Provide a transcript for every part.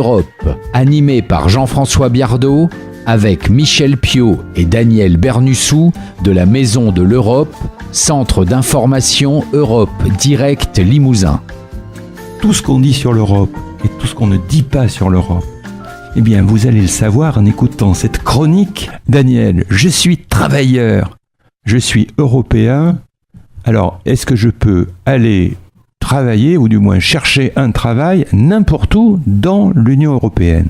l'Europe, animé par Jean-François Biardot, avec Michel Piot et Daniel Bernussou de la Maison de l'Europe, Centre d'information Europe Direct Limousin. Tout ce qu'on dit sur l'Europe et tout ce qu'on ne dit pas sur l'Europe, eh bien, vous allez le savoir en écoutant cette chronique. Daniel, je suis travailleur, je suis européen. Alors, est-ce que je peux aller travailler, ou du moins chercher un travail, n'importe où dans l'Union européenne ?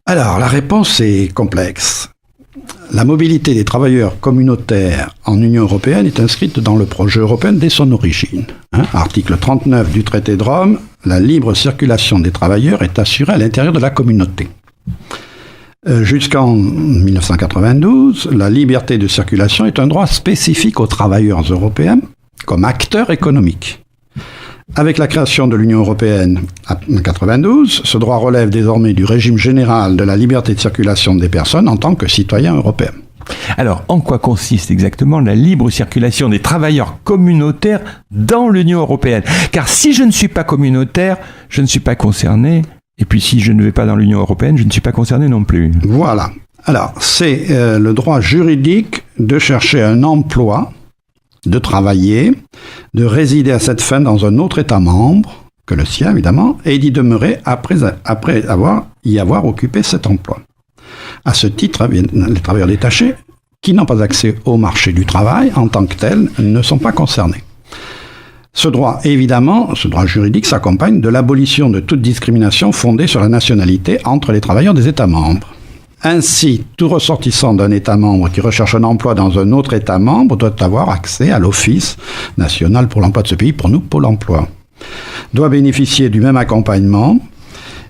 Alors, la réponse est complexe. La mobilité des travailleurs communautaires en Union européenne est inscrite dans le projet européen dès son origine. Article 39 du traité de Rome, la libre circulation des travailleurs est assurée à l'intérieur de la communauté. Jusqu'en 1992, la liberté de circulation est un droit spécifique aux travailleurs européens comme acteurs économiques. Avec la création de l'Union européenne en 1992, ce droit relève désormais du régime général de la liberté de circulation des personnes en tant que citoyens européens. Alors, en quoi consiste exactement la libre circulation des travailleurs communautaires dans l'Union européenne ? Car si je ne suis pas communautaire, je ne suis pas concerné. Et puis si je ne vais pas dans l'Union européenne, je ne suis pas concerné non plus. Voilà. Alors, c'est le droit juridique de chercher un emploi, de travailler, de résider à cette fin dans un autre État membre, que le sien évidemment, et d'y demeurer après y avoir occupé cet emploi. À ce titre, les travailleurs détachés, qui n'ont pas accès au marché du travail en tant que tels, ne sont pas concernés. Ce droit, évidemment, ce droit juridique s'accompagne de l'abolition de toute discrimination fondée sur la nationalité entre les travailleurs des États membres. Ainsi, tout ressortissant d'un État membre qui recherche un emploi dans un autre État membre doit avoir accès à l'Office national pour l'emploi de ce pays, pour nous, Pôle emploi. Doit bénéficier du même accompagnement,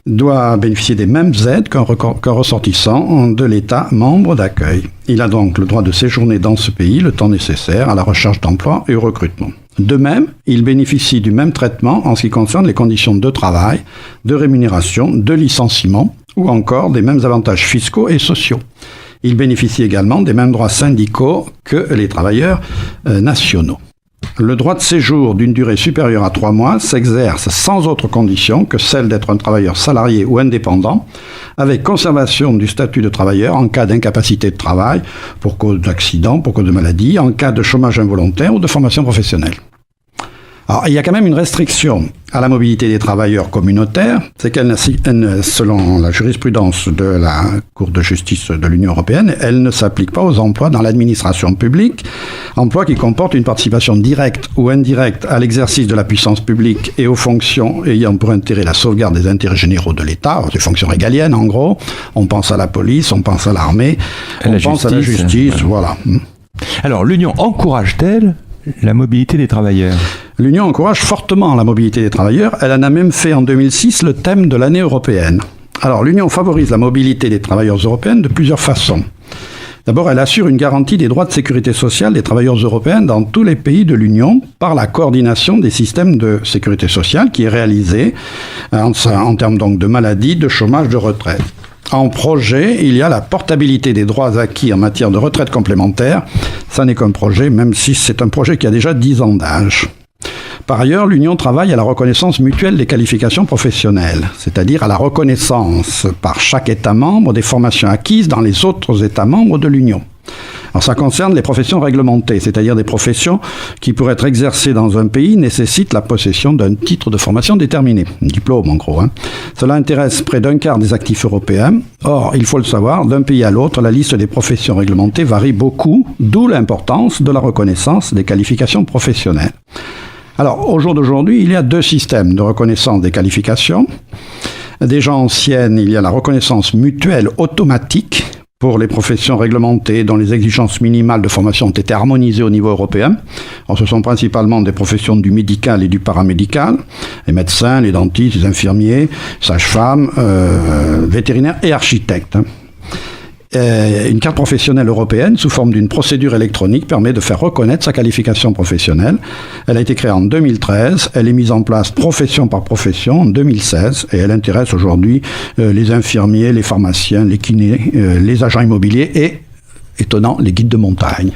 doit bénéficier des mêmes aides qu'un ressortissant de l'État membre d'accueil. Il a donc le droit de séjourner dans ce pays le temps nécessaire à la recherche d'emploi et au recrutement. De même, il bénéficie du même traitement en ce qui concerne les conditions de travail, de rémunération, de licenciement ou encore des mêmes avantages fiscaux et sociaux. Il bénéficie également des mêmes droits syndicaux que les travailleurs nationaux. Le droit de séjour d'une durée supérieure à 3 mois s'exerce sans autre condition que celle d'être un travailleur salarié ou indépendant, avec conservation du statut de travailleur en cas d'incapacité de travail, pour cause d'accident, pour cause de maladie, en cas de chômage involontaire ou de formation professionnelle. Alors, il y a quand même une restriction à la mobilité des travailleurs communautaires, c'est qu'elle, selon la jurisprudence de la Cour de justice de l'Union européenne, elle ne s'applique pas aux emplois dans l'administration publique, emplois qui comportent une participation directe ou indirecte à l'exercice de la puissance publique et aux fonctions ayant pour intérêt la sauvegarde des intérêts généraux de l'État, des fonctions régaliennes en gros. On pense à la police, on pense à l'armée, on pense à la justice, voilà. Alors, l'Union encourage-t-elle la mobilité des travailleurs ? L'Union encourage fortement la mobilité des travailleurs. Elle en a même fait en 2006 le thème de l'année européenne. Alors, l'Union favorise la mobilité des travailleurs européens de plusieurs façons. D'abord, elle assure une garantie des droits de sécurité sociale des travailleurs européens dans tous les pays de l'Union par la coordination des systèmes de sécurité sociale qui est réalisée en termes donc de maladie, de chômage, de retraite. En projet, il y a la portabilité des droits acquis en matière de retraite complémentaire. Ça n'est qu'un projet, même si c'est un projet qui a déjà 10 ans d'âge. Par ailleurs, l'Union travaille à la reconnaissance mutuelle des qualifications professionnelles, c'est-à-dire à la reconnaissance par chaque État membre des formations acquises dans les autres États membres de l'Union. Alors ça concerne les professions réglementées, c'est-à-dire des professions qui, pour être exercées dans un pays, nécessitent la possession d'un titre de formation déterminé, un diplôme en gros. Cela intéresse près d'un quart des actifs européens. Or, il faut le savoir, d'un pays à l'autre, la liste des professions réglementées varie beaucoup, d'où l'importance de la reconnaissance des qualifications professionnelles. Alors, au jour d'aujourd'hui, il y a 2 systèmes de reconnaissance des qualifications. Déjà ancienne, il y a la reconnaissance mutuelle automatique pour les professions réglementées dont les exigences minimales de formation ont été harmonisées au niveau européen. Alors, ce sont principalement des professions du médical et du paramédical, les médecins, les dentistes, les infirmiers, sages-femmes, vétérinaires et architectes. Une carte professionnelle européenne sous forme d'une procédure électronique permet de faire reconnaître sa qualification professionnelle. Elle a été créée en 2013, elle est mise en place profession par profession en 2016 et elle intéresse aujourd'hui les infirmiers, les pharmaciens, les kinés, les agents immobiliers et, étonnant, les guides de montagne.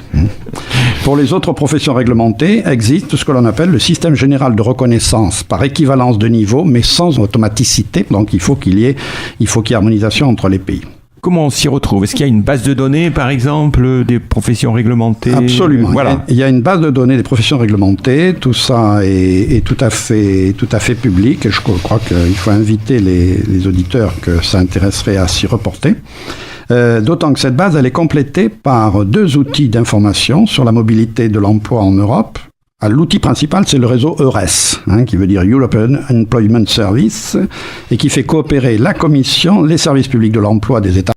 Pour les autres professions réglementées, existe ce que l'on appelle le système général de reconnaissance par équivalence de niveau, mais sans automaticité. Donc il faut qu'il y ait harmonisation entre les pays. Comment on s'y retrouve? Est-ce qu'il y a une base de données, par exemple, des professions réglementées? Absolument. Voilà. Il y a une base de données des professions réglementées. Tout ça est tout à fait public. Et je crois qu'il faut inviter les auditeurs que ça intéresserait à s'y reporter. D'autant que cette base, elle est complétée par 2 outils d'information sur la mobilité de l'emploi en Europe. L'outil principal, c'est le réseau EURES, qui veut dire European Employment Service, et qui fait coopérer la Commission, les services publics de l'emploi des États